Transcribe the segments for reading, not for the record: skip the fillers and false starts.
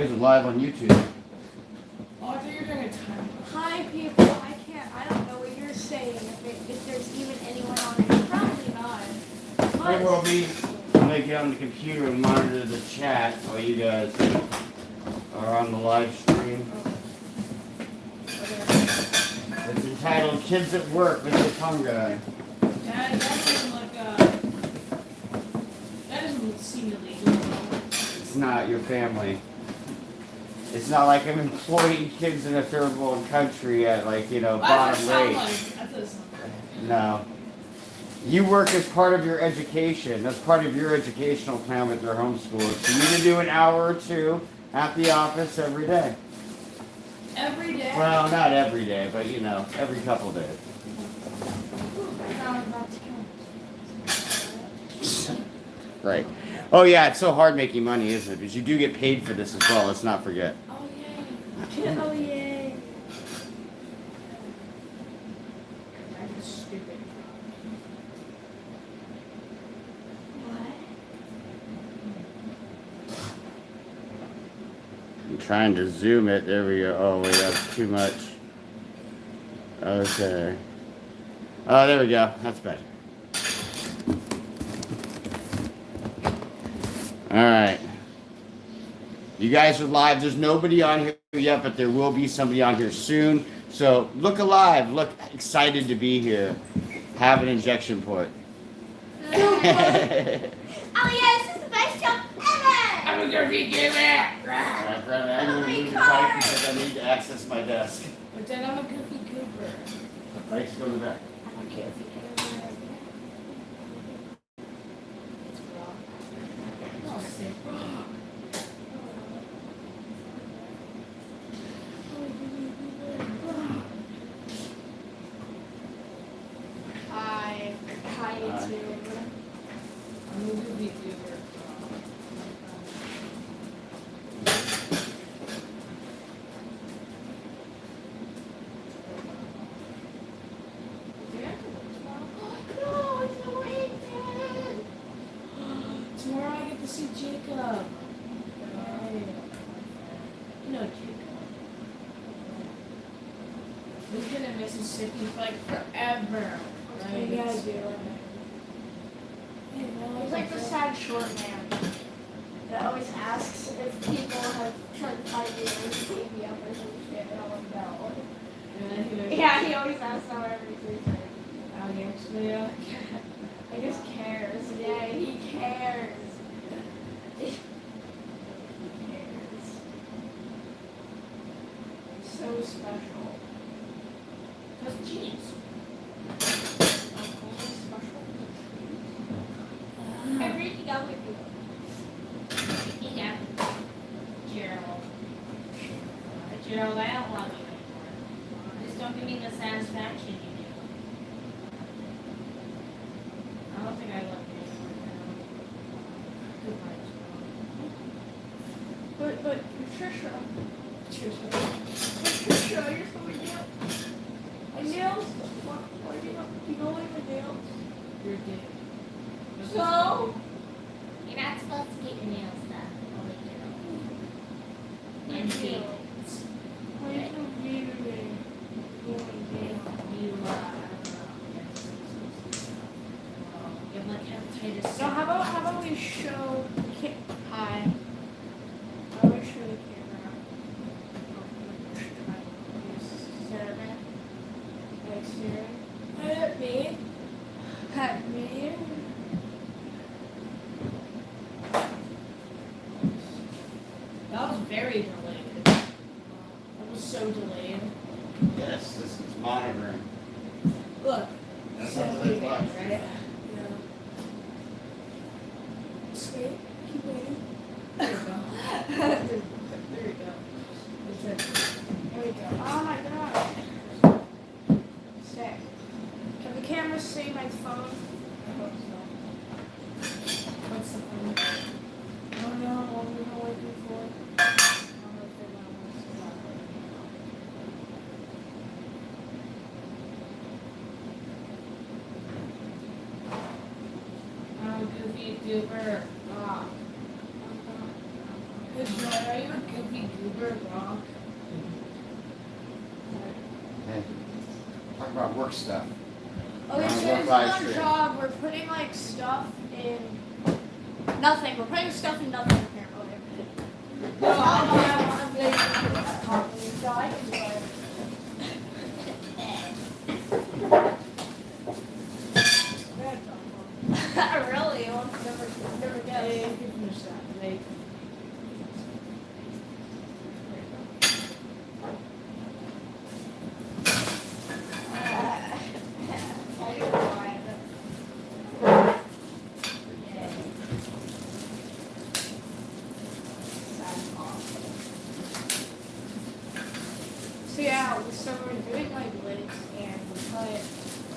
guys are live on YouTube. Oh, I thought you were going to time. Hi, people. I don't know what you're saying. If there's even anyone on it. Probably not. There will be. I'm going to get on the computer and monitor the chat while you guys are on the live stream. It's entitled Kids at Work with the Fun Guy. That doesn't look, that doesn't seem illegal. It's not your family. It's not like I'm employing kids in a third world country at bottom rate. That doesn't sound right. No. You work as part of your education. That's part of your educational plan with your homeschool. So you need to do an hour or two at the office every day. Every day? Well, not every day, but every couple of days. Right. Oh yeah, it's so hard making money, isn't it? Because you do get paid for this as well. Let's not forget. Oh, yay. Oh, yay. That's stupid. What? I'm trying to zoom it. There we go. Oh wait, that's too much. Okay. Oh, there we go. That's better. Alright. You guys are live. There's nobody on here yet, but there will be somebody on here soon. So look alive. Look excited to be here. Have an injection point. Oh, yeah, this is the best show ever! I'm a goofy goober! My friend, I'm going to move the bike because I need to access my desk. But then I'm a goofy goober. The bike's going back. I don't care if you get over it. It's rock. Oh, sick rock. Hi, YouTube. I'm a goofy goober. No, it's not raining. Tomorrow I get to see Jacob. You know Jacob. We've been in Mississippi for like forever. Right? Yeah, I do. He's like the sad short man that always asks if people have tried to find you and take me up or some shit, and I'm like, no. Yeah, he always asks that every Tuesday. Oh, he actually, He just cares. Yeah, he cares. He cares. So special. That's genius. I'm reaching out with you. Yeah. Gerald. Gerald, I don't love you anymore. Just don't give me the satisfaction you do. I don't think I love you anymore. Goodbye, Gerald. But Patricia. Patricia, you're so cute. My nails? What do you don't like my nails? You're dead. So? You're not supposed to get your nails done. Only Gerald. And David's. Why are you so mean to me? You, you have like hepatitis. So how about we show hi. How about we show the camera? Servant. Like Siri. At me. At me. That was very delayed. That was so delayed. Yes, this is monitoring. Look. That's So not delayed, what it was. right? Yeah. Just wait. Keep waiting. There you go. There you go. That's it. There we go. Oh my god. Sick. Can the camera see my phone? I hope so. What's the phone? Oh no, what we've been waiting for. Oh, goofy goober. Ah. Are you a goofy goober rock? Hey, talk about work stuff. Okay, so Work it's live our stream. job. We're putting like stuff in nothing. We're putting stuff in nothing apparently. No, I'm getting so I can do it. Really? I'll never Yeah, you guess. can finish that. Like, I'll be quiet. So yeah, so we're doing like lids and we put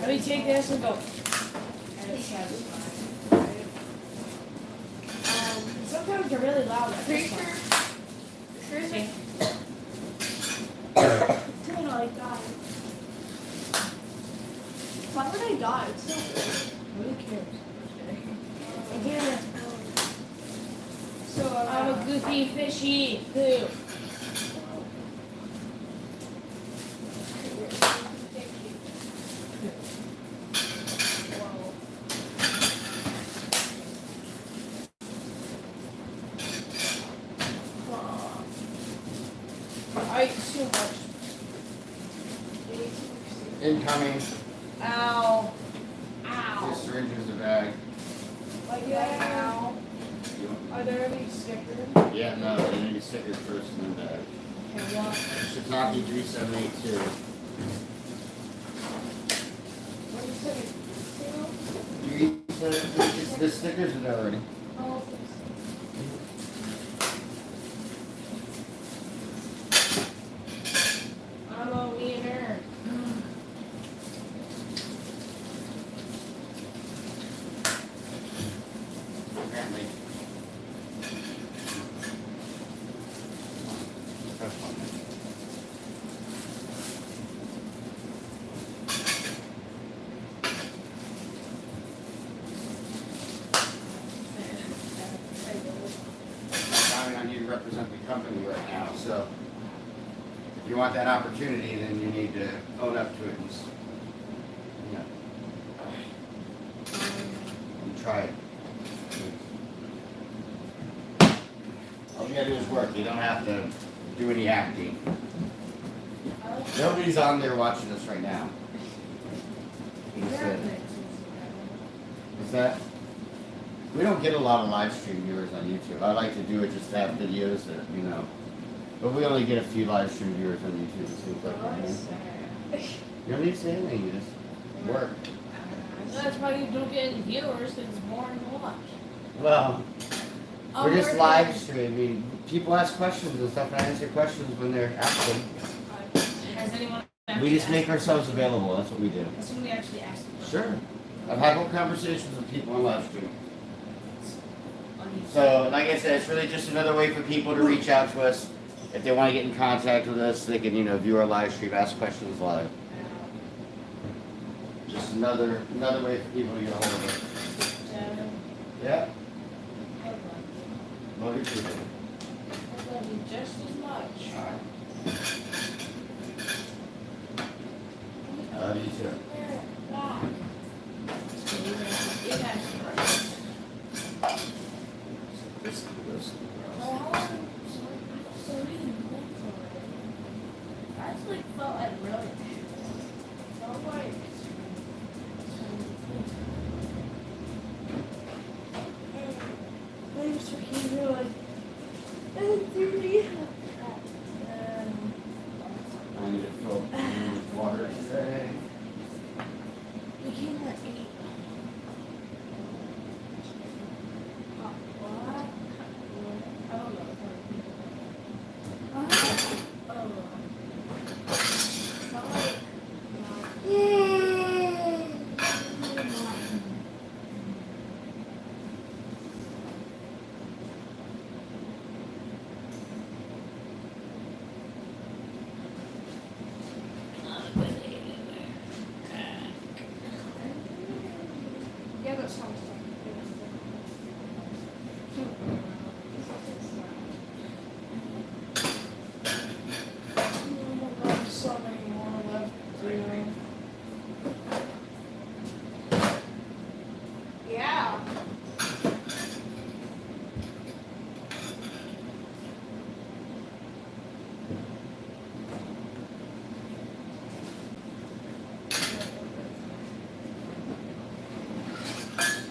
let me take this and go. And it's satisfying. Right? Sometimes they're really loud. Like pretty this sure one. sure See? it's gonna like die. Why would I die? It's so weird. Who cares? Again, so I'm a goofy fishy poo. I eat so much. Incoming. Ow. This syringe is a bag. Like that. Are there any stickers? Yeah, no, they need stickers first and then bag. Okay, what? Shiitake 3782. What do you say? You eat the stickers are there already. Oh, I'm a wiener. Apparently. That's fine. I need to represent the company right now, so if you want that opportunity, then you need to own up to it and, you know, and try it. All you gotta do is work. You don't have to do any acting. Nobody's on there watching us right now. What's that? We don't get a lot of live stream viewers on YouTube. I like to do it just to have videos that, you know. But we only get a few live stream viewers on YouTube, it seems like. Right? You don't need to say anything, you just work. That's why you don't get any viewers, because it's boring to watch. Well, I'm we're just working. live streaming. People ask questions and stuff, and I answer questions when they're asked them. Has anyone? We just make ourselves available, that's what we do. Has somebody actually asked? Sure. I've had whole conversations with people on live stream. On YouTube? So, like I said, it's really just another way for people to reach out to us. If they want to get in contact with us, they can, you know, view our live stream, ask questions live. Just another way for people to get a hold of us. Yeah. I love you. Love you too. I love you just as much. Alright. I love you too. It has price. This. I just like felt like really. Felt like. Thanks for keeping me like and 30. I need to fill with water today. We came at 8. What? I don't know. Yeah, that sounds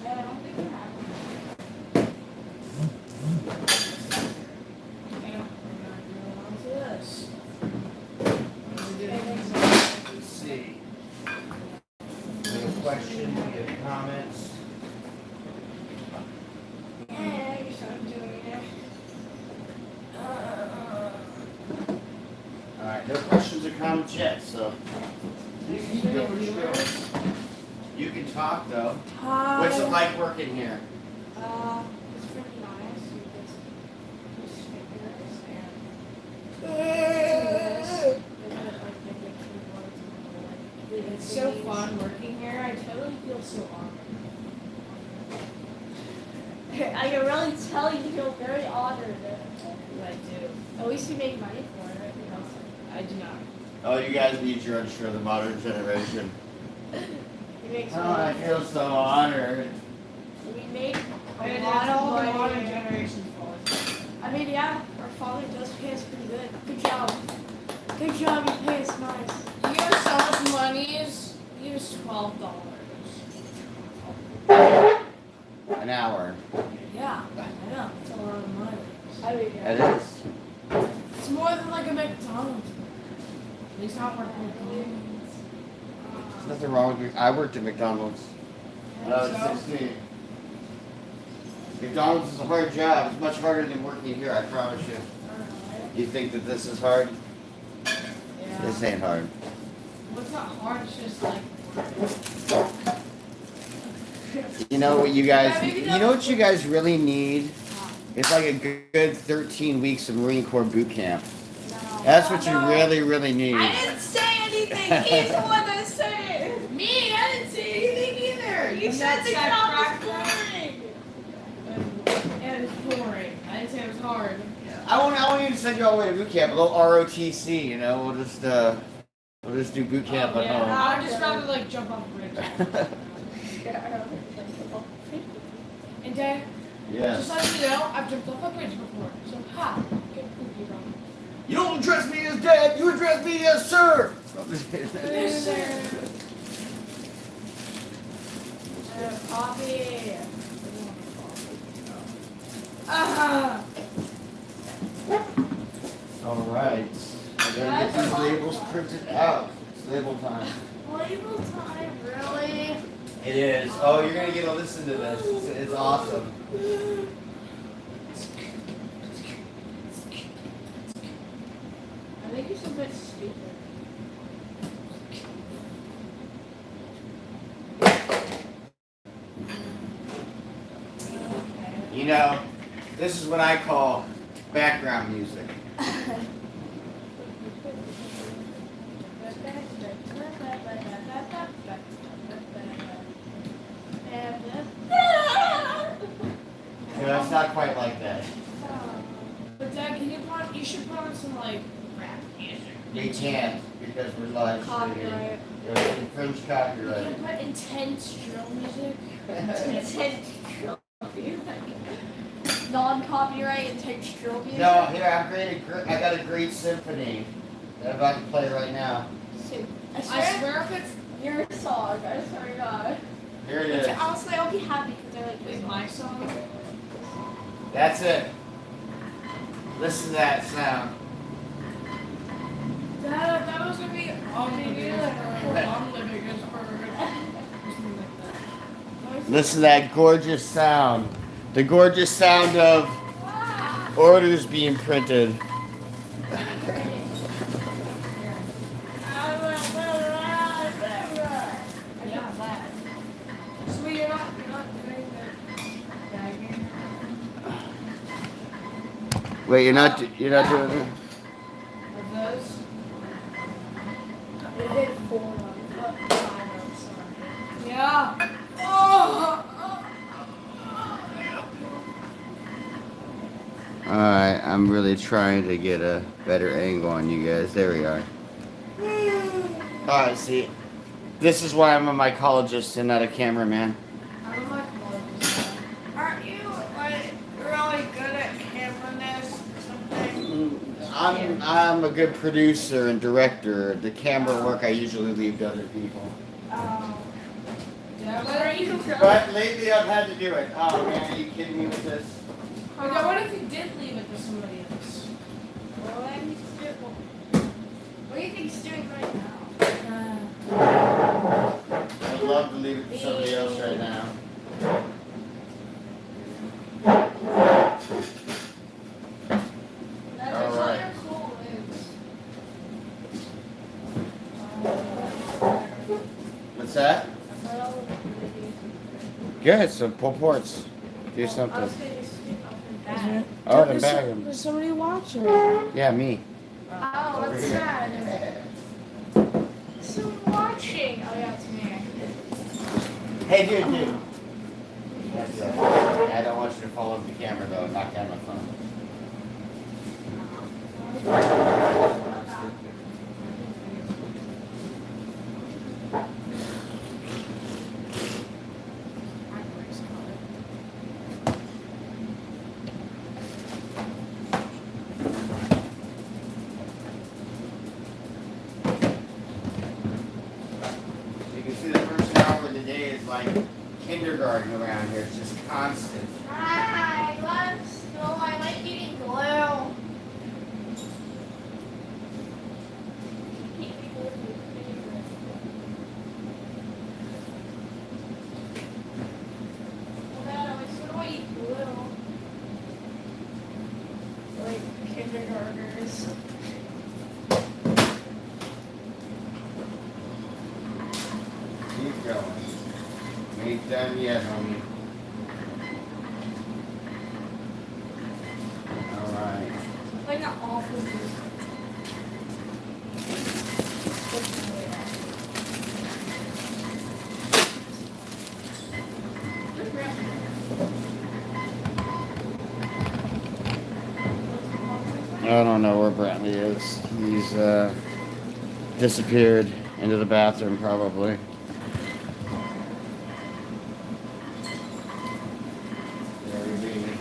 Yeah. I don't think we have. This. Let's see. Do you have a question? Do you have comments? Yeah, I guess I'm doing it. All right, no questions or comments yet, so. You can go for sure. You can talk though. What's it like working here? It's pretty nice. You just stickers and It's so fun working here. I totally feel so honored. I can really tell you feel very honored. I do. At least you make money for it. You know. I do not. Oh, you guys need your unsure of the modern generation. You make Oh, I feel so honored. We make And a it's lot all the of modern money. generation's fault. I mean, yeah, our father does pay us pretty good. Good job. Good job, you pay us nice. You know how much money is? Use $12. An hour. Yeah, I know. It's a lot of money. I mean, It yeah. is. It's more than like a McDonald's. At least not working at McDonald's. There's nothing wrong with me. I worked at McDonald's when I was So? 16. McDonald's is a hard job. It's much harder than working here, I promise you. You think that this is hard? Yeah. This ain't hard. Well, it's not hard. It's just like. You know what you guys, Yeah, maybe you know what you guys really need? It's like a good 13 weeks of Marine Corps boot camp. That's what you No. really, really need. I didn't say anything. He's the one that said it. Me, I didn't say anything either. You And said that's the that job crack was boring. And it's boring. I didn't say it was hard. I won't even send you all the way to boot camp. A little ROTC, you know. We'll just do boot camp at Yeah, home. I would just rather like jump off a bridge. And Dad, Yes. just let you know, I've jumped off a bridge before. So ha, get poopy wrong. You don't address me as dad. You address me as sir. Yes, sir. Coffee. Ah. All right. I gotta get these labels printed out. It's label time. Label time, really? It is. Oh, you're gonna get to listen to this. It's awesome. I think you're so bit stupid. You know, this is what I call background music. You know, it's not quite like that. But Dad, you should put on some like rap music. We can't because we're live streaming. Copyright. It's infringed You copyright. can put intense drill music. Intense drill music. Non-copyright intense drill music. No, here I got a great symphony that I'm about to play right now. I I swear, swear if it's your song. I swear to God. Here it is. Honestly, I'll be happy because I like your with song. my song. That's it. Listen to that sound. That was gonna be unlimited is for something like that. Listen to that gorgeous sound. The gorgeous sound of orders being printed. So you're not doing the bagging? Wait, you're not doing it? Of those? We did 4 months, but 5 months, sorry. Yeah. Oh. Alright, I'm really trying to get a better angle on you guys. There we are. Alright, see. This is why I'm a mycologist and not a cameraman. I'm a mycologist. I'm a good producer and director. The camera work I usually leave to other people. Oh. Yeah, What are you But lately I've had to do it. Oh man, are you kidding me with this? Okay, what if you did leave it to somebody else? What do you think he's doing right now? I'd love to leave it to somebody else right now. That's All right. other cool moves. What's that? That's all we're gonna do. Good, so pull ports. Do I something. was gonna just stick up and back. Oh, then bag him. There's somebody watching. Yeah, me. Oh, Over what's here. that? Someone watching. Oh yeah, it's me. Hey, dude. I don't want you to fall over the camera though. Knock down my phone. You can see the first hour of the day is like kindergarten around here. It's just constant. Hi, let's go. I like eating glue. Well, Dad, I always want to eat glue. Like kindergartners. Keep going. Ain't done yet, homie. Alright. Like an awful juice. I don't know where Brantley is. He's disappeared into the bathroom probably. There he be.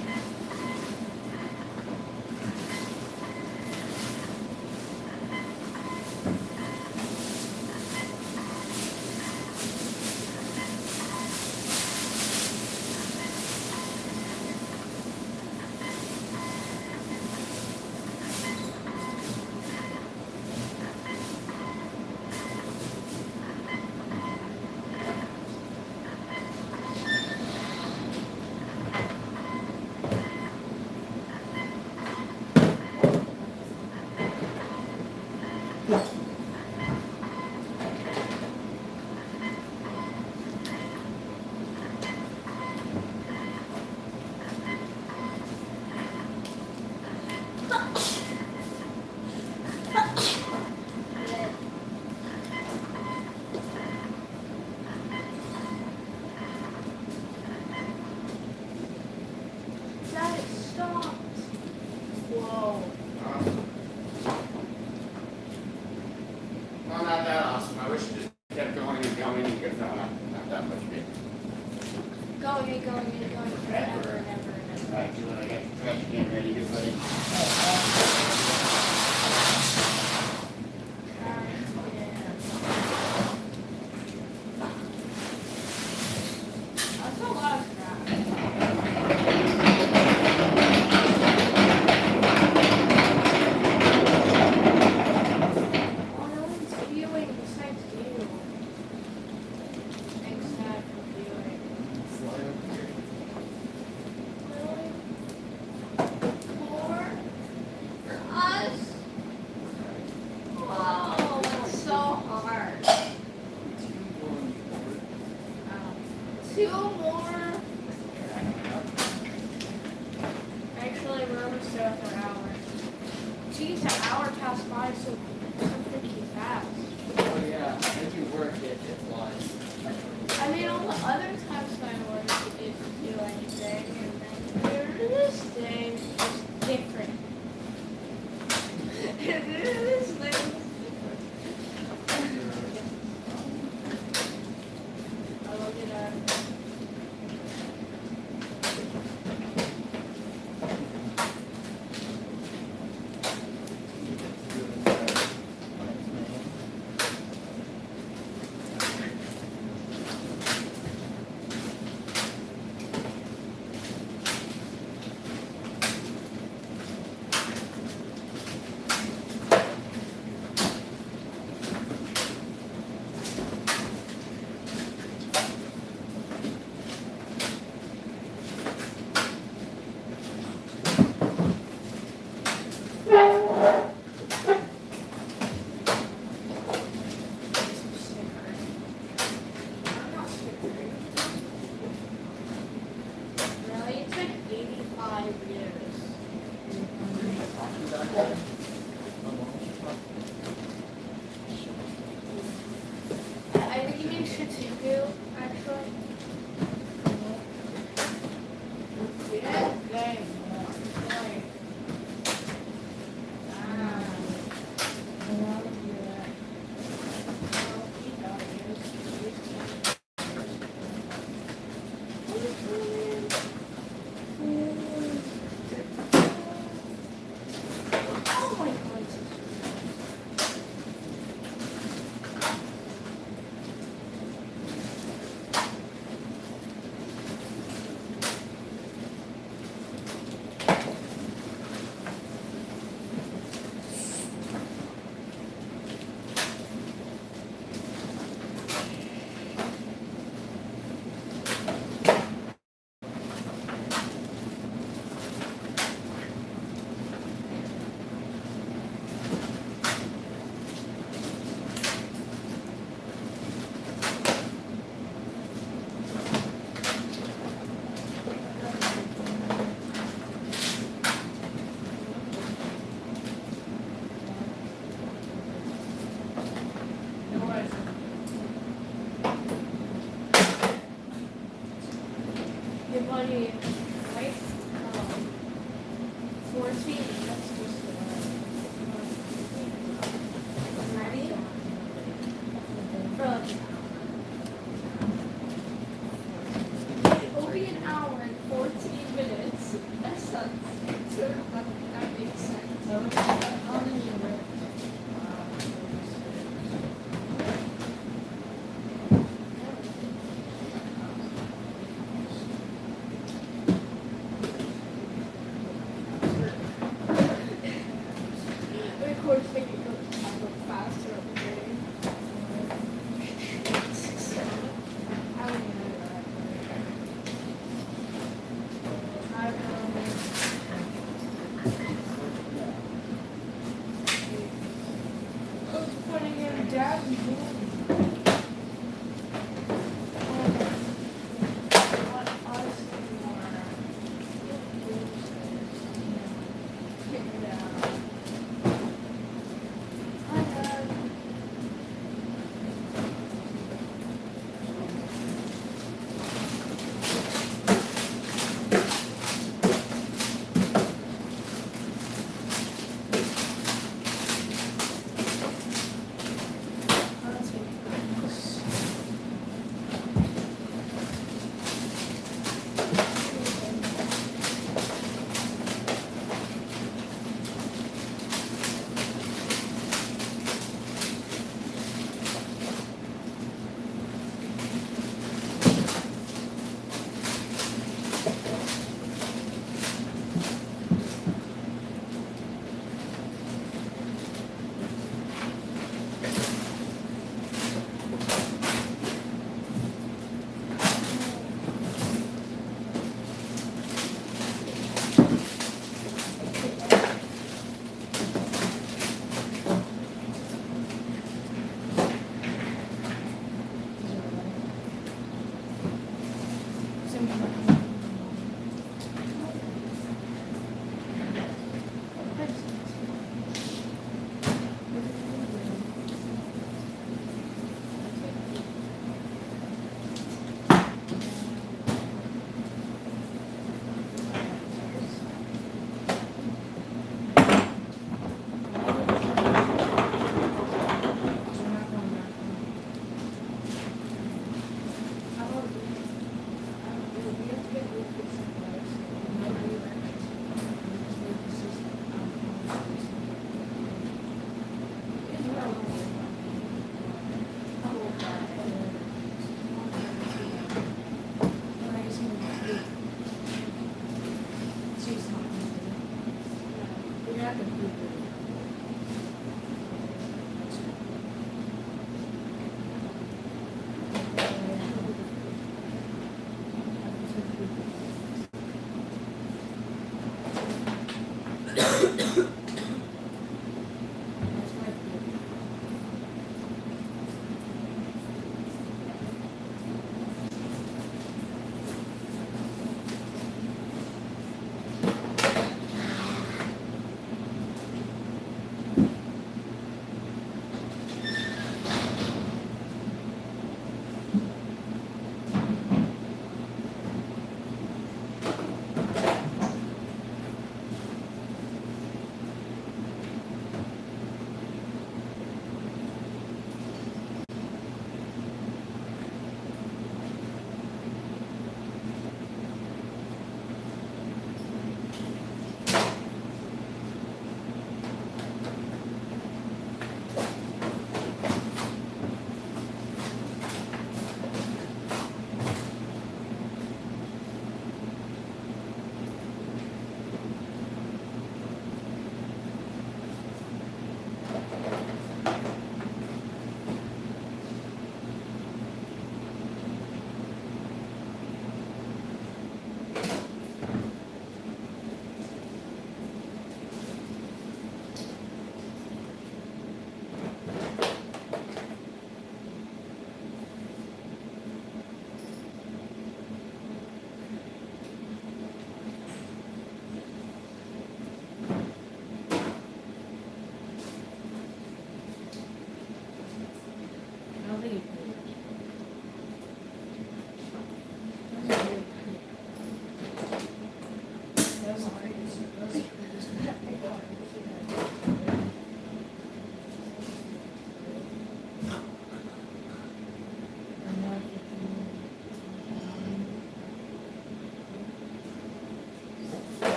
Dad, it stopped. Whoa. Well, not that awesome. I wish it just kept going and going and kept going. Not that much big. Going and going and going forever and ever and ever. Alright, Julian, I got the trash can ready. Good buddy. That's a lot of crap. Oh, no one's viewing besides you. Thanks, Dad, for viewing. Really? More? Really? It's been 85 years. I think you mean Shituku, actually. Oh my god. Hey buddy, right? 14. That's just ready? For like it'll be an hour and 14 minutes. That sounds that makes sense. Of course, make it go faster every day. I don't even know that. I was putting in dad's room.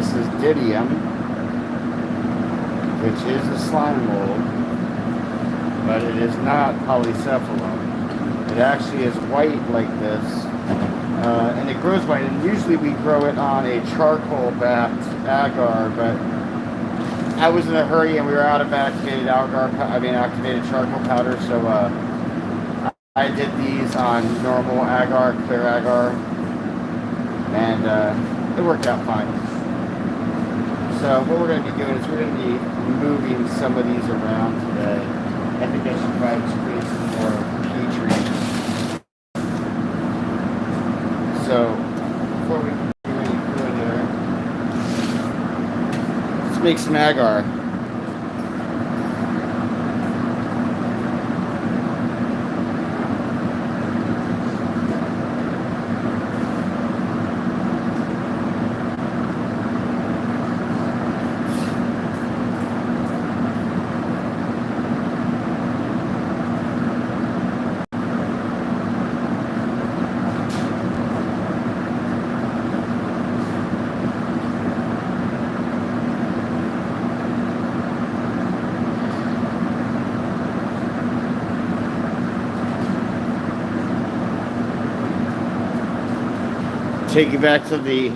this is Didium, which is a slime mold, but it is not polycephalum. It actually is white like this, and it grows white. And usually we grow it on a charcoal-backed agar, but I was in a hurry and we were out of activated activated charcoal powder, so I did these on normal agar, clear agar, and it worked out fine. So what we're going to be doing is we're going to be moving some of these around today. I think I should probably just create some more Petri. So before we do any further, let's make some agar. Take you back to the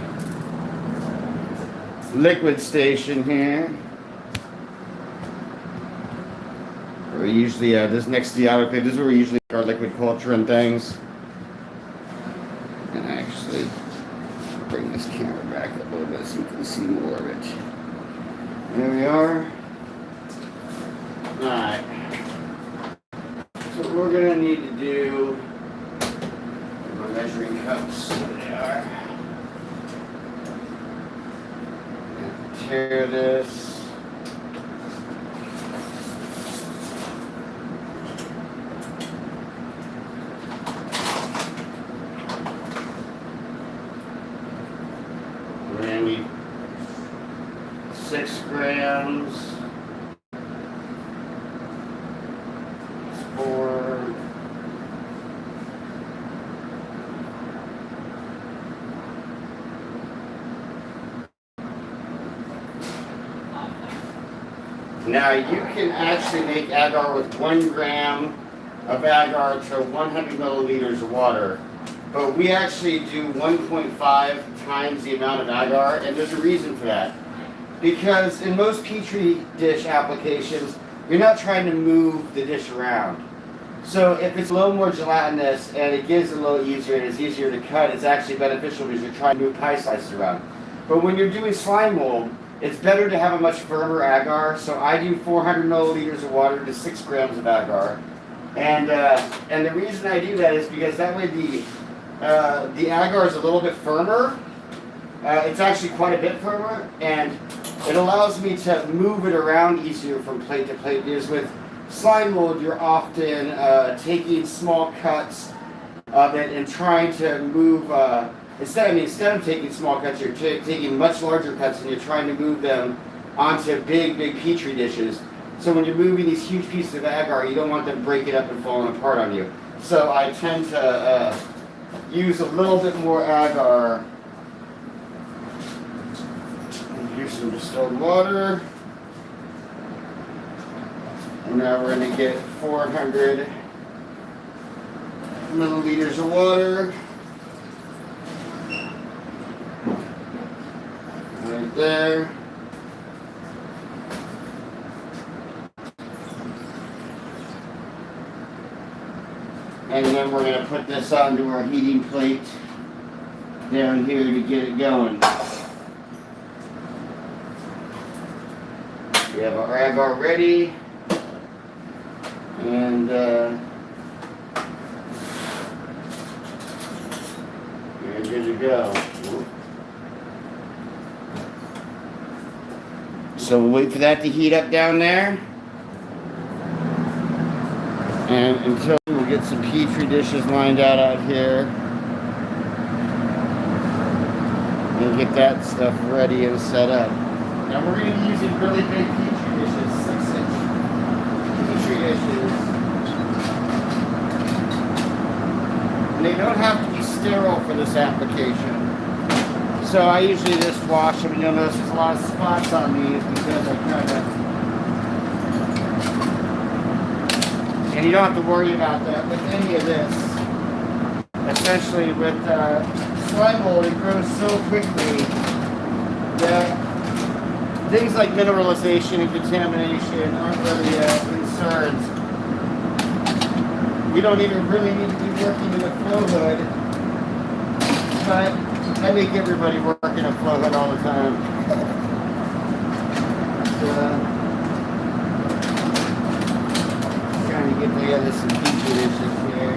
liquid station here. Where we usually, this next to the autoclave, this is where we usually make our liquid culture and things. And actually bring this camera back a little bit so you can see more of it. There we are. Alright. So what we're gonna need to do, my measuring cups. Tear this. We're going to need 6 grams. 4. Now you can actually make agar with 1 gram of agar to 100 milliliters of water, but we actually do 1.5 times the amount of agar, and there's a reason for that. Because in most Petri dish applications, you're not trying to move the dish around. So if it's a little more gelatinous and it gives it a little easier and it's easier to cut, it's actually beneficial because you're trying to move pie slices around. But when you're doing slime mold, it's better to have a much firmer agar, so I do 400 milliliters of water to 6 grams of agar. And the reason I do that is because that way the agar is a little bit firmer. It's actually quite a bit firmer, and it allows me to move it around easier from plate to plate. Because with slime mold, you're often taking small cuts of it and trying to move. Instead of taking small cuts, you're taking much larger cuts and you're trying to move them onto big Petri dishes. So when you're moving these huge pieces of agar, you don't want them breaking up and falling apart on you. So I tend to use a little bit more agar. And here's some distilled water. And now we're going to get 400 milliliters of water. Right there. And then we're going to put this onto our heating plate down here to get it going. We have our agar ready. And you're good to go. So we'll wait for that to heat up down there. And until we'll get some Petri dishes lined out here. And get that stuff ready and set up. Now we're going to be using really big Petri dishes, 6-inch Petri dishes. And they don't have to be sterile for this application. So I usually just wash them, and you'll notice there's a lot of spots on these because I kind of. And you don't have to worry about that with any of this. Essentially, with slime mold, it grows so quickly that things like mineralization and contamination aren't really concerns. We don't even really need to be working in a flow hood, but I make everybody work in a flow hood all the time. Trying to get together some feature dishes here.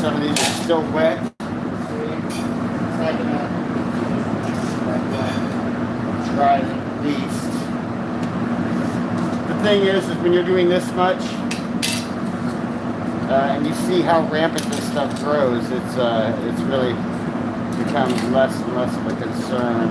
Some of these are still wet. See? It's like dry at least. The thing is when you're doing this much, and you see how rampant this stuff grows, it's really becomes less and less of a concern.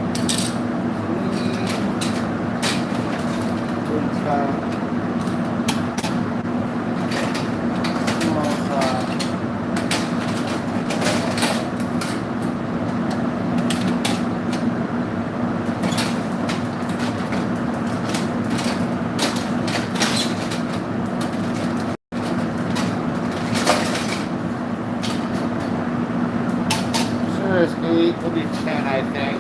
There's 8, we'll do 10, I think.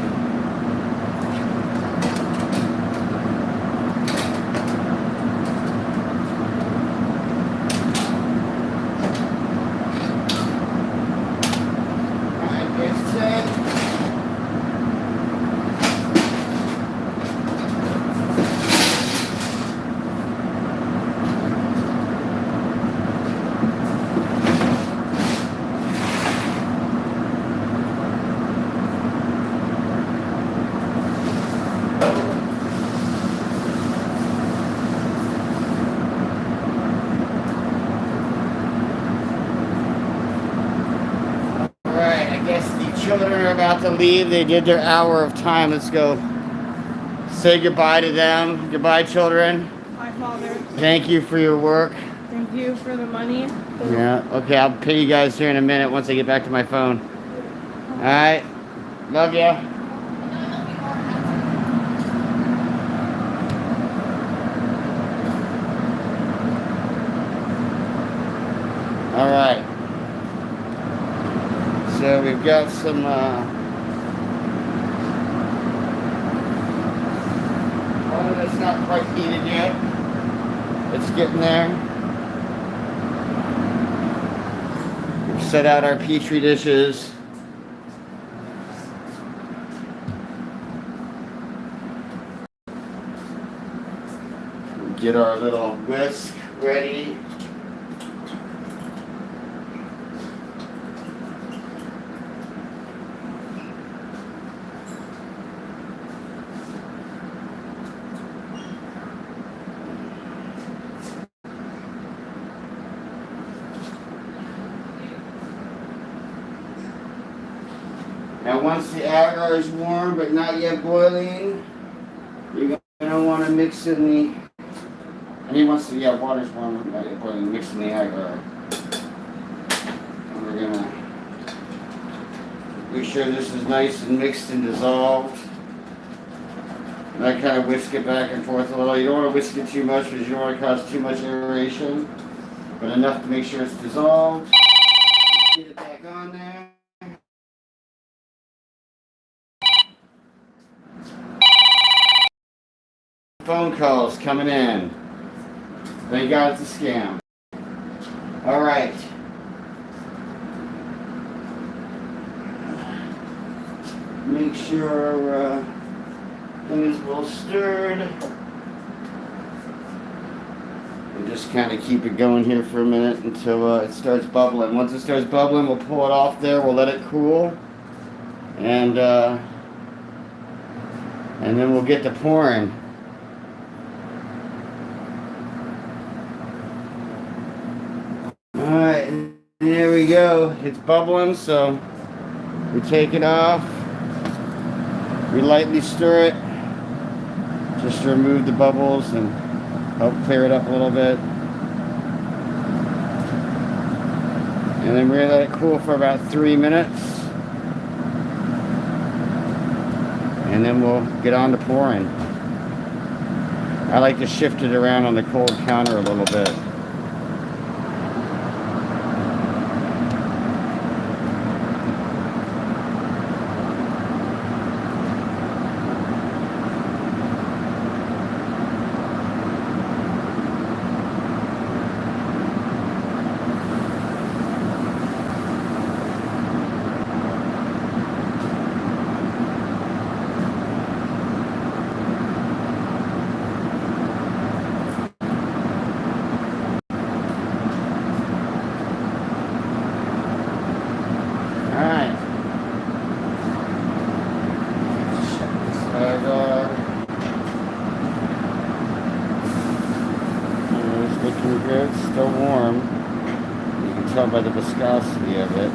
Alright, there's 10. Children are about to leave. They did their hour of time. Let's go say goodbye to them. Goodbye, children. My father. Thank you for your work. Thank you for the money. Yeah, okay, I'll pay you guys here in a minute once I get back to my phone. Alright. Love ya. Alright. So we've got some water that's not quite heated yet. It's getting there. We've set out our Petri dishes. Get our little whisk ready. Now once the agar is warm but not yet boiling, you're going to want to mix in the, water's warm but not yet boiling, mix in the agar. And we're going to make sure this is nice and mixed and dissolved. And I kind of whisk it back and forth a little. You don't want to whisk it too much because you don't want to cause too much aeration, but enough to make sure it's dissolved. Get it back on there. Phone calls coming in. Thank God it's a scam. All right. Make sure thing is well stirred. And just kind of keep it going here for a minute until it starts bubbling. Once it starts bubbling, we'll pull it off there. We'll let it cool. And then we'll get to pouring. Alright, there we go. It's bubbling, so we take it off. We lightly stir it just to remove the bubbles and help clear it up a little bit. And then we're gonna let it cool for about 3 minutes. And then we'll get on to pouring. I like to shift it around on the cold counter a little bit. Alright. Check this agar. It's looking good, still warm. You can tell by the viscosity of it.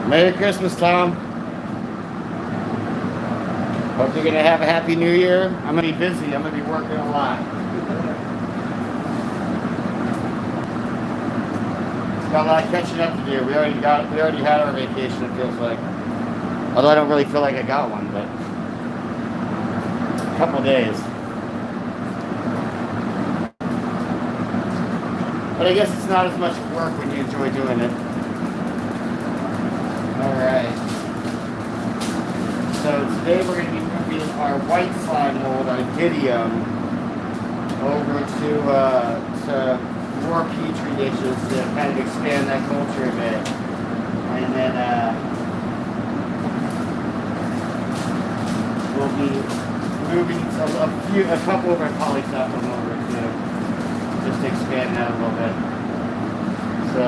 Merry Christmas, Tom. Hope you're going to have a happy new year. I'm going to be busy. I'm going to be working a lot. Got a lot of catching up to do. We already had our vacation, it feels like. Although I don't really feel like I got one, but a couple days. But I guess it's not as much work when you enjoy doing it. Alright, so today we're going to be moving our white slime mold on Gideon over to more petri dishes to kind of expand that culture a bit. And then we'll be moving a couple of our polysulfone over too, just to expand that a little bit. So,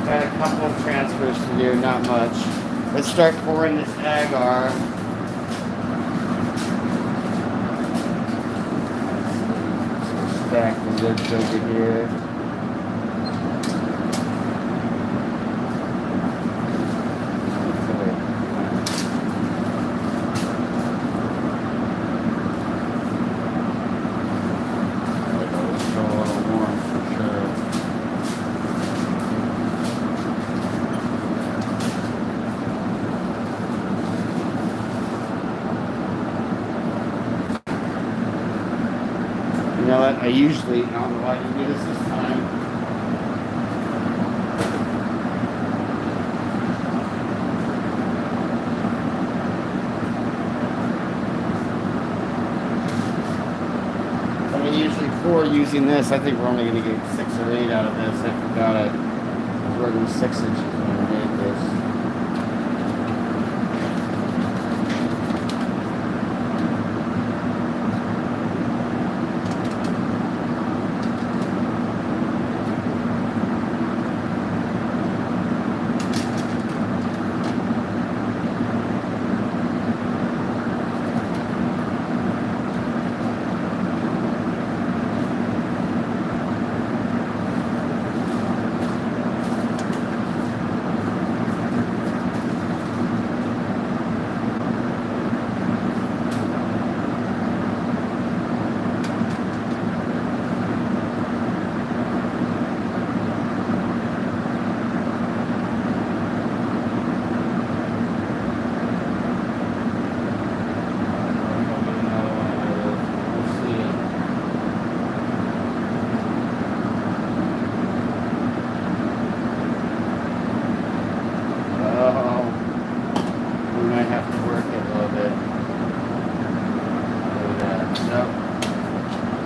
got a couple of transfers to do, not much. Let's start pouring this agar. Stack the lids over here. You know what? I usually, I don't know why I didn't do this time. I mean, usually 4 using this. I think we're only going to get 6 or 8 out of this. I forgot it. We're going 6 inches when we made this.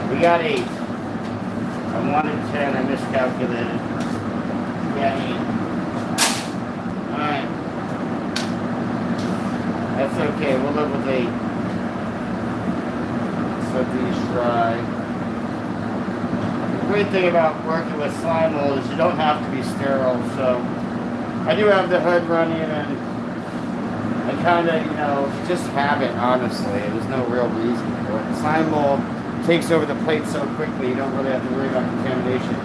We got 8. I wanted 10, I miscalculated. We got 8. Alright. That's okay, we'll live with 8. Let these dry. The great thing about working with slime mold is you don't have to be sterile, so I do have the hood running and I kind of, just habit, honestly. There's no real reason for it. Slime mold takes over the plate so quickly, you don't really have to worry about contamination.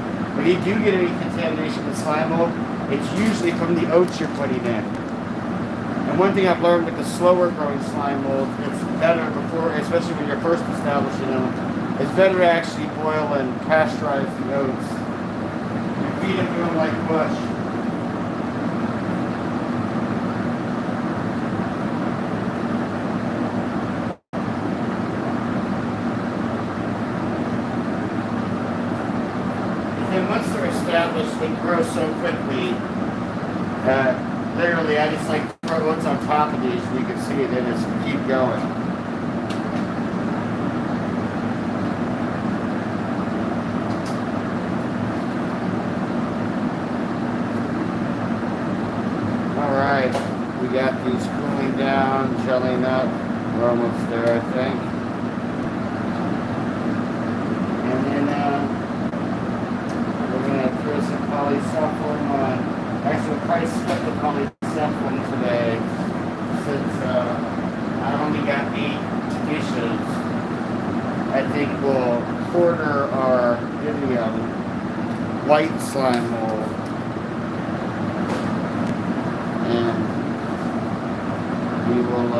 If you do get any contamination with slime mold, it's usually from the oats you're putting in. And one thing I've learned with the slower growing slime mold, it's better before, especially when you're first establishing them, it's better to actually boil and pasteurize the oats. You feed them to them like mush. And once they're established, they grow so quickly. Literally, I just like throw oats on top of these, and you can see it, and just keep going. All right, we got these cooling down, gelling up. We're almost there, I think. And then we're gonna throw some polysulfone on. Actually, we'll probably skip the polysulfone today since I only got 8 dishes. I think we'll order our Vivium white slime mold. And we will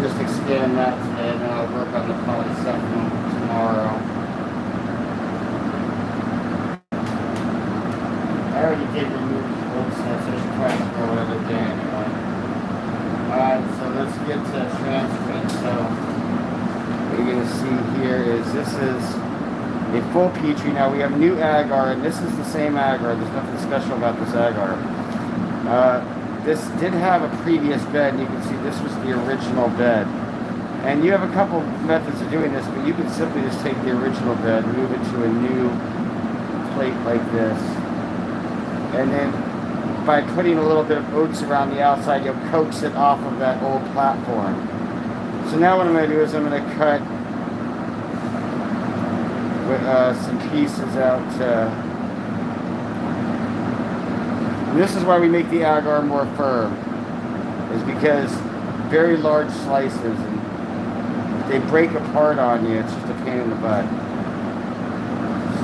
just expand that today, and then I'll work on the polysulfone tomorrow. I already did remove the old stuff, so I should try to throw it other day anyway. Alright, so let's get to transferring. So what you're going to see here is this is a full Petri. Now we have new agar, and this is the same agar. There's nothing special about this agar. This did have a previous bed, and you can see this was the original bed. And you have a couple methods of doing this, but you can simply just take the original bed, move it to a new plate like this. And then by putting a little bit of oats around the outside, you'll coax it off of that old platform. So now what I'm going to do is I'm going to cut some pieces out. And this is why we make the agar more firm, is because very large slices, and if they break apart on you, it's just a pain in the butt.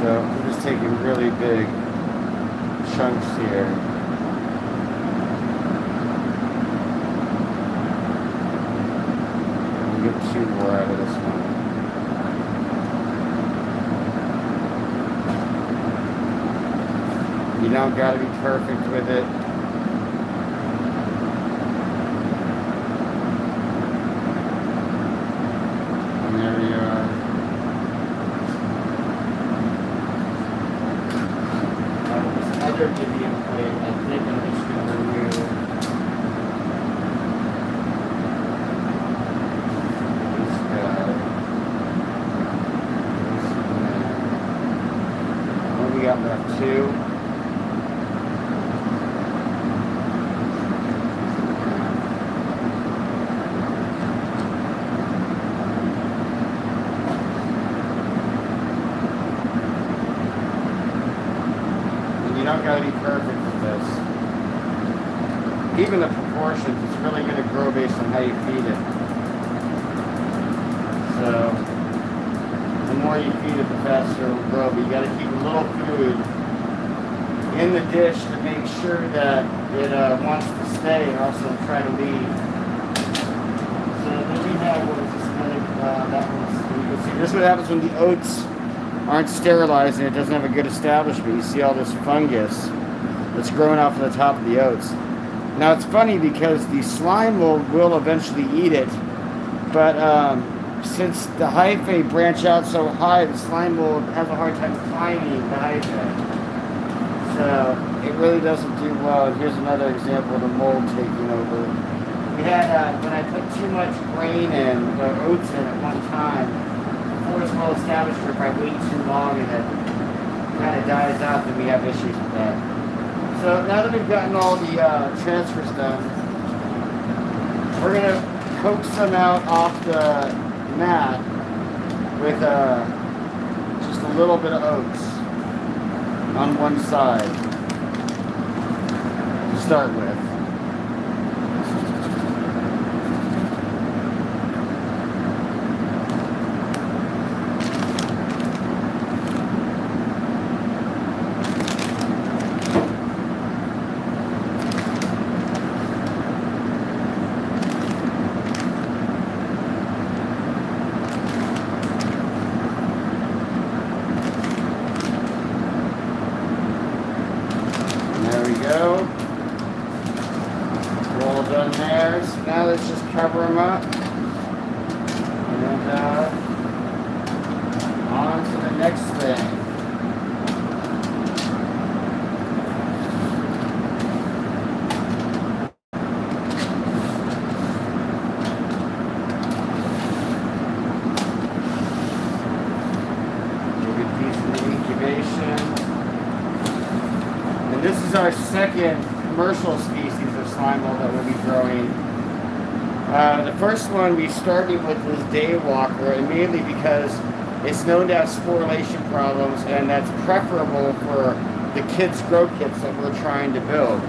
So I'm just taking really big chunks here. We'll get 2 more out of this one. You don't gotta be perfect with it. And there we are. This other Vivium plate, I think I'm just gonna remove this guy. What do we got left? 2. You don't gotta be perfect with this. Even the proportions, it's really gonna grow based on how you feed it. So, the more you feed it, the faster it will grow. But you gotta keep a little food in the dish to make sure that it wants to stay and also try to leave. So then we have what is this another, that one's, you can see this is what happens when the oats aren't sterilized and it doesn't have a good establishment. You see all this fungus that's growing off of the top of the oats. Now it's funny because the slime mold will eventually eat it, but since the hyphae branch out so high, the slime mold has a hard time finding the hyphae. So it really doesn't do well. And here's another example of the mold taking over. We had, when I put too much grain in, the oats in at one time, before it's well established, or if I wait too long and it kind of dies out, then we have issues with that. So now that we've gotten all the transfers done, we're going to coax them out off the mat with just a little bit of oats on one side to start with. done there. So now let's just cover them up. And on to the next thing. And this is our second commercial species of slime mold that we'll be growing. The first one we started with was Daywalker, and mainly because it's known to have sporulation problems, and that's preferable for the kids' grow kits that we're trying to build.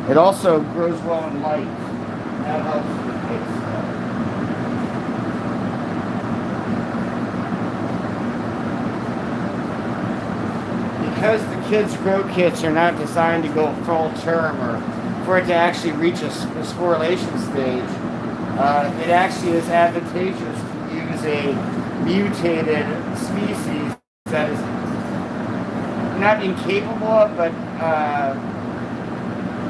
It also grows well in light. That helps with the kids. Because the kids' grow kits are not designed to go full term or for it to actually reach a sporulation stage, it actually is advantageous to use a mutated species that is not incapable of, but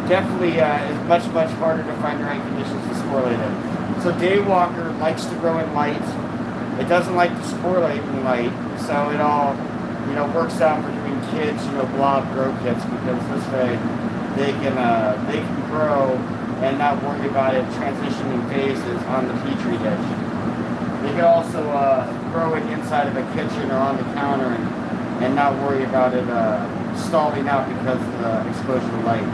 definitely is much, much harder to find the right conditions to sporulate in. So Daywalker likes to grow in light. It doesn't like to sporulate in light, so it all works out for doing kids, blob grow kits, because this way they can grow and not worry about it transitioning phases on the petri dish. They can also grow it inside of a kitchen or on the counter and not worry about it stalling out because of the exposure to light.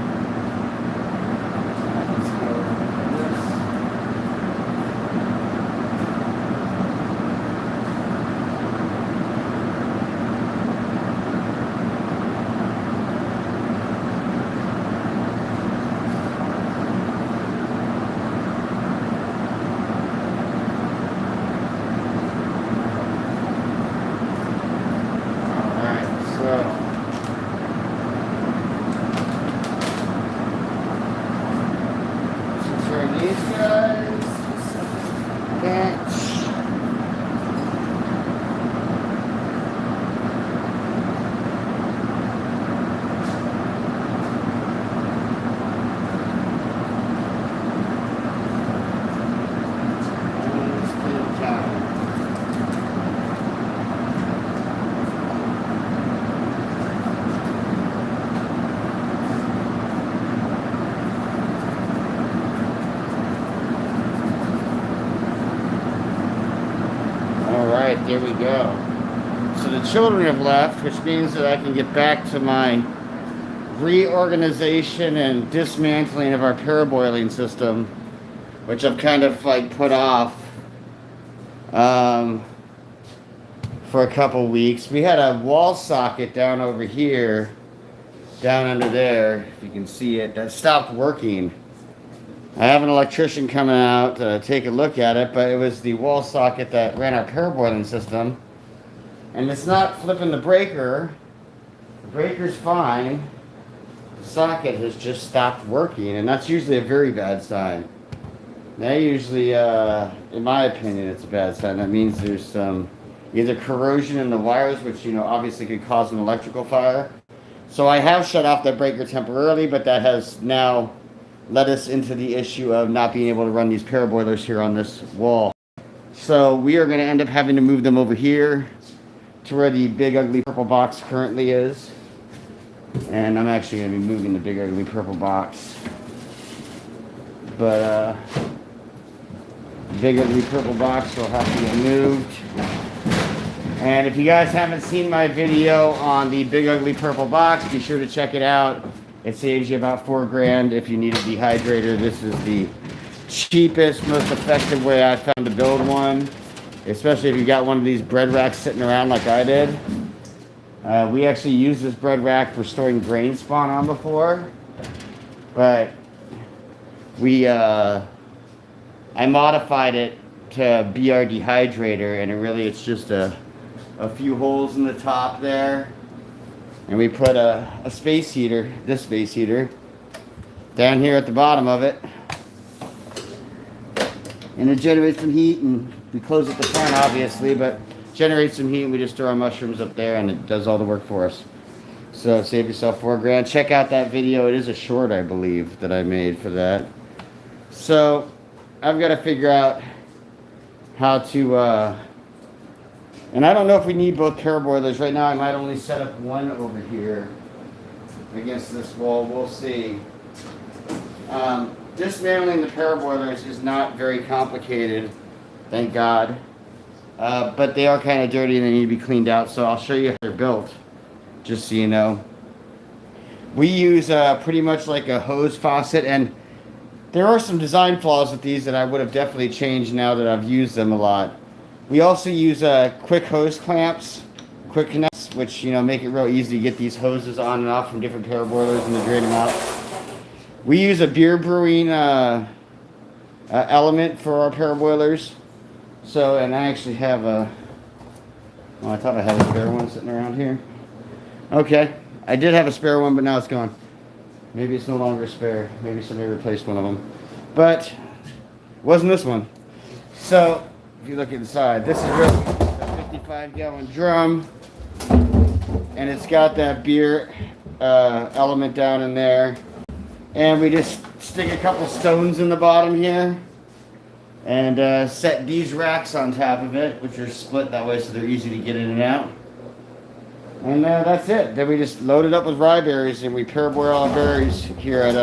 There we go. So the children have left, which means that I can get back to my reorganization and dismantling of our paraboiling system, which I've kind of put off for a couple weeks. We had a wall socket down over here, down under there, if you can see it, that stopped working. I have an electrician coming out to take a look at it, but it was the wall socket that ran our paraboiling system. And it's not flipping the breaker. The breaker's fine. The socket has just stopped working, and that's usually a very bad sign. That usually, in my opinion, it's a bad sign. That means there's some either corrosion in the wires, which obviously could cause an electrical fire. So I have shut off that breaker temporarily, but that has now led us into the issue of not being able to run these paraboilers here on this wall. So we are going to end up having to move them over here to where the big ugly purple box currently is. And I'm actually going to be moving the big ugly purple box. But the big ugly purple box will have to get moved. And if you guys haven't seen my video on the big ugly purple box, be sure to check it out. It saves you about $4,000 if you need a dehydrator. This is the cheapest, most effective way I found to build one, especially if you got one of these bread racks sitting around like I did. We actually used this bread rack for storing grain spawn on before, but I modified it to be our dehydrator, and it's just a few holes in the top there. And we put a space heater, this space heater, down here at the bottom of it. And it generates some heat, and we close at the front obviously, but generates some heat, and we just throw our mushrooms up there and it does all the work for us. So save yourself $4,000. Check out that video. It is a short, I believe, that I made for that. So I've got to figure out how to, and I don't know if we need both paraboilers. Right now I might only set up one over here against this wall. We'll see. Dismantling the paraboilers is not very complicated, thank God. But they are kind of dirty and they need to be cleaned out. So I'll show you how they're built, just so you know. We use pretty much like a hose faucet, and there are some design flaws with these that I would have definitely changed now that I've used them a lot. We also use quick hose clamps, quick connects, which make it real easy to get these hoses on and off from different paraboilers and to drain them out. We use a beer brewing element for our paraboilers. So, and I actually have I thought I had a spare one sitting around here. Okay, I did have a spare one, but now it's gone. Maybe it's no longer spare. Maybe somebody replaced one of them. But wasn't this one. So if you look inside, this is really a 55-gallon drum, and it's got that beer element down in there. And we just stick a couple stones in the bottom here and set these racks on top of it, which are split that way so they're easy to get in and out. And that's it. Then we just load it up with rye berries and we paraboil all the berries here at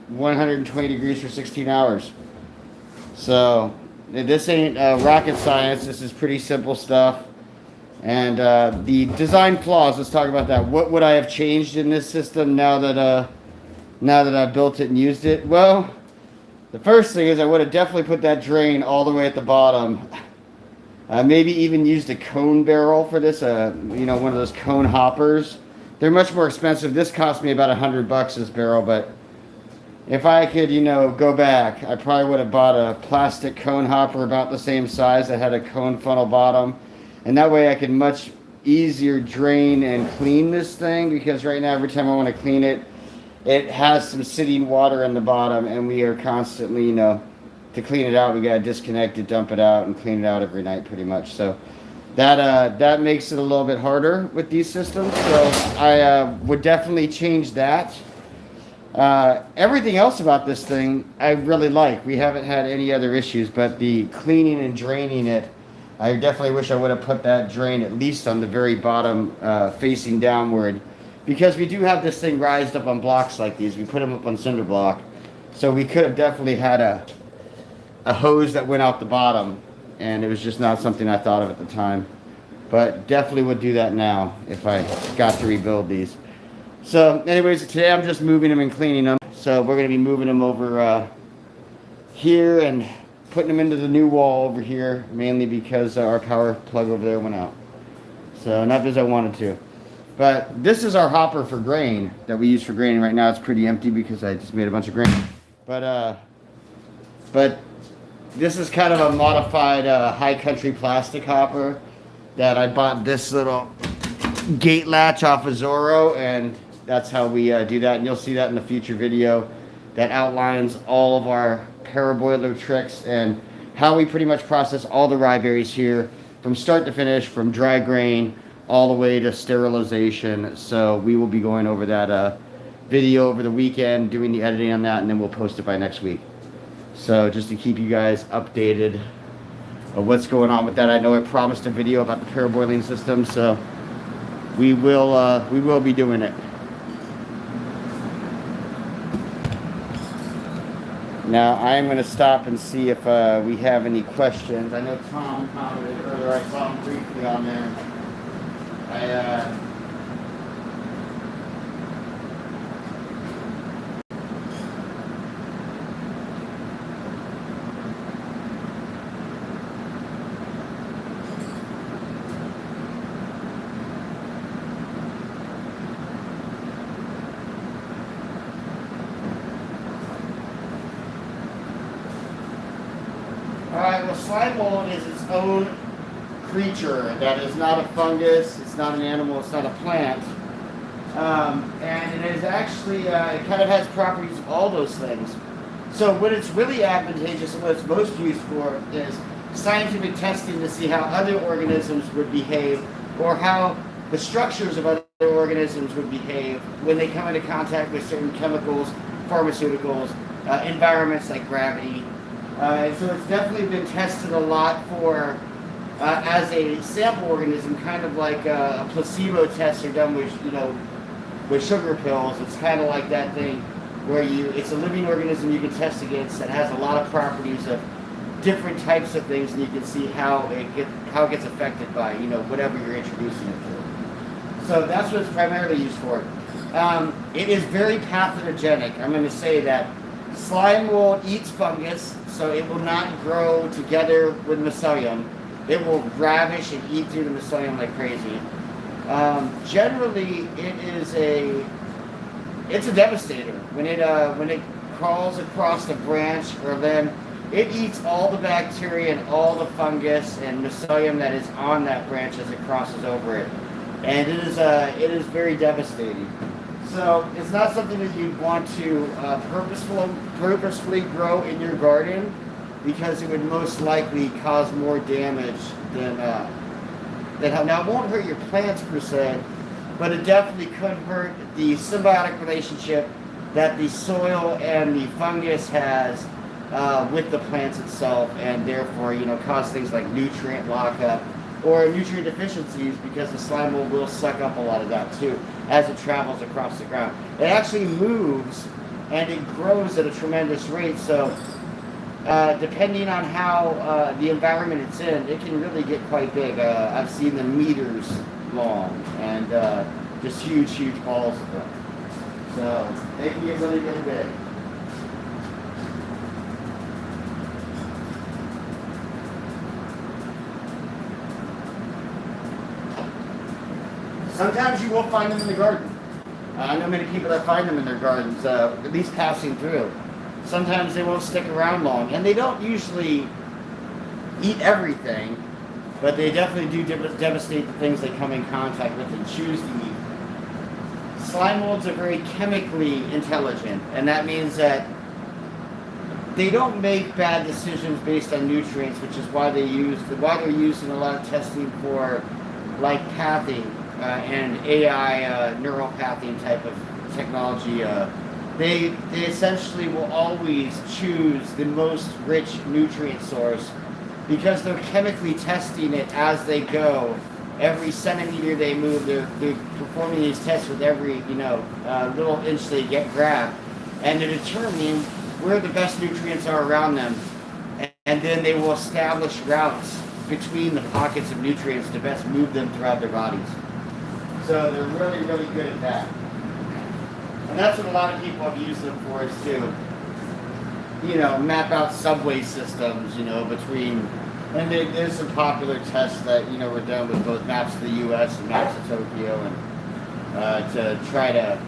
120 degrees for 16 hours. So this ain't rocket science. This is pretty simple stuff. And the design flaws, let's talk about that. What would I have changed in this system now that I've built it and used it? Well, the first thing is I would have definitely put that drain all the way at the bottom. Maybe even used a cone barrel for this, one of those cone hoppers. They're much more expensive. This cost me about $100 this barrel, but if I could, go back, I probably would have bought a plastic cone hopper about the same size that had a cone funnel bottom. And that way I could much easier drain and clean this thing, because right now every time I want to clean it, it has some sitting water in the bottom, and we are constantly, to clean it out, we gotta disconnect it, dump it out, and clean it out every night pretty much. So that makes it a little bit harder with these systems. So I would definitely change that. Everything else about this thing I really like. We haven't had any other issues, but the cleaning and draining it, I definitely wish I would have put that drain at least on the very bottom, facing downward. Because we do have this thing rised up on blocks like these. We put them up on cinder block. So we could have definitely had a hose that went out the bottom. And it was just not something I thought of at the time. But definitely would do that now if I got to rebuild these. So anyways, today I'm just moving them and cleaning them. So we're going to be moving them over here and putting them into the new wall over here. Mainly because our power plug over there went out. So not because I wanted to. But this is our hopper for grain that we use for graining. Right now it's pretty empty because I just made a bunch of grain. But this is kind of a modified high country plastic hopper that I bought this little gate latch off of Zorro, and that's how we do that. And you'll see that in the future video that outlines all of our paraboiler tricks and how we pretty much process all the rye berries here from start to finish, from dry grain all the way to sterilization. So we will be going over that video over the weekend, doing the editing on that, and then we'll post it by next week. So just to keep you guys updated of what's going on with that. I know I promised a video about the paraboiling system, so we will be doing it. Now I'm going to stop and see if we have any questions. I know Tom commented earlier. I saw him briefly on there. Alright, well, slime mold is its own creature that is not a fungus, it's not an animal, it's not a plant. And it is actually, it kind of has properties of all those things. So what it's really advantageous and what it's most used for is scientific testing to see how other organisms would behave, or how the structures of other organisms would behave when they come into contact with certain chemicals, pharmaceuticals, environments like gravity. And so it's definitely been tested a lot for as a sample organism, kind of like a placebo test are done with, with sugar pills. It's kind of like that thing where it's a living organism you can test against that has a lot of properties of different types of things, and you can see how it gets affected by, whatever you're introducing it to. So that's what it's primarily used for. It is very pathogenic. I'm going to say that slime mold eats fungus, so it will not grow together with mycelium. It will ravish and eat through the mycelium like crazy. Generally, it's a devastator. When it crawls across the branch or limb, it eats all the bacteria and all the fungus and mycelium that is on that branch as it crosses over it, and it is very devastating. So it's not something that you'd want to purposefully grow in your garden, because it would most likely cause more damage than now. It won't hurt your plants per se, but it definitely could hurt the symbiotic relationship that the soil and the fungus has with the plants itself, and therefore cause things like nutrient lockup or nutrient deficiencies, because the slime mold will suck up a lot of that too as it travels across the ground. It actually moves and it grows at a tremendous rate, so depending on how the environment it's in, it can really get quite big. I've seen them meters long, and just huge balls of them. So they can get really big. Sometimes you will find them in the garden. I know many people that find them in their gardens, at least passing through. Sometimes they won't stick around long, and they don't usually eat everything, but they definitely do devastate the things they come in contact with and choose to eat. Slime molds are very chemically intelligent, and that means that they don't make bad decisions based on nutrients, which is why they're used in a lot of testing for like pathing and AI neural pathing type of technology. They essentially will always choose the most rich nutrient source, because they're chemically testing it as they go. Every centimeter they move, they're performing these tests with every little inch they grab, and they're determining where the best nutrients are around them, and then they will establish routes between the pockets of nutrients to best move them throughout their bodies. So they're really good at that. And that's what a lot of people have used them for, is to, map out subway systems, between, and there's some popular tests that, were done with both maps of the U.S. and maps of Tokyo, and to try to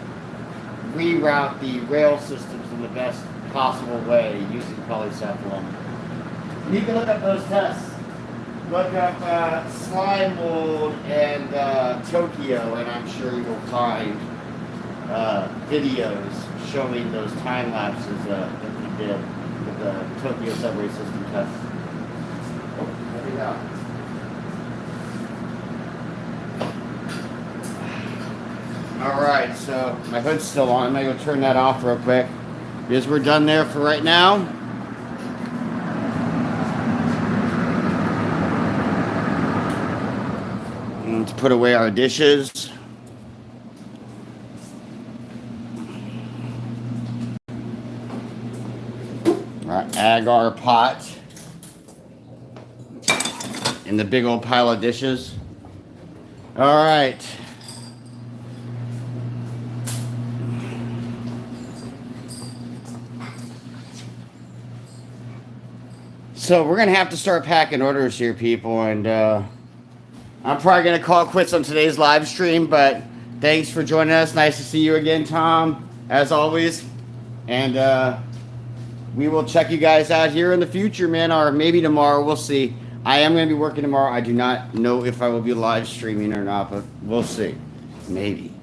reroute the rail systems in the best possible way using polycephalum. And you can look up those tests. Look up slime mold and Tokyo, and I'm sure you will find videos showing those time lapses that we did with the Tokyo subway system test. Oh, there we go. All right, so my hood's still on. I'm gonna go turn that off real quick, because we're done there for right now. To put away our dishes. Our agar pot in the big old pile of dishes. All right. So we're gonna have to start packing orders here, people, and I'm probably going to call quits on today's live stream, but thanks for joining us. Nice to see you again, Tom, as always. And we will check you guys out here in the future, man, or maybe tomorrow. We'll see. I am going to be working tomorrow. I do not know if I will be live streaming or not, but we'll see. Maybe.